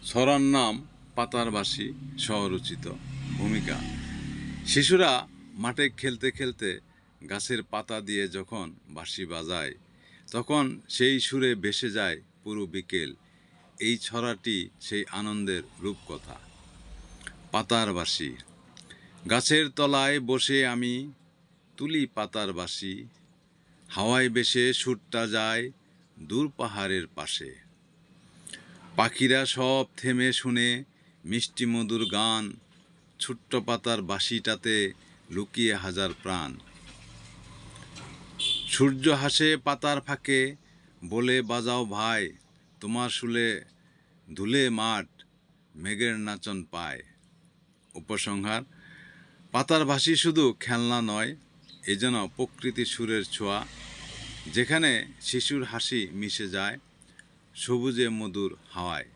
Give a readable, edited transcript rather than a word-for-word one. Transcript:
ছড়ার নাম পাতার বাঁশি, স্বরচিত। ভূমিকা: শিশুরা মাঠে খেলতে খেলতে গাছের পাতা দিয়ে যখন বাঁশি বাজায়, তখন সেই সুরে ভেসে যায় পুরো বিকেল। এই ছড়াটি সেই আনন্দের রূপকথা। পাতার বাঁশি: গাছের তলায় বসে আমি তুলি পাতার বাঁশি, হাওয়ায় ভেসে সুরটা যায় দূর পাহাড়ের পাশে। পাখিরা সব থেমে শুনে মিষ্টি মধুর গান, ছোট্ট পাতার বাঁশিটাতে লুকিয়ে হাজার প্রাণ। সূর্য হাসে পাতার ফাঁকে, বলে বাজাও ভাই, তোমার সুলে ধুলে মাঠ মেঘের নাচন পায়। উপসংহার: পাতার বাঁশি শুধু খেলনা নয়, এ যেন প্রকৃতির সুরের ছোঁয়া, যেখানে শিশুর হাসি মিশে যায় সবুজে মধুর হাওয়ায়।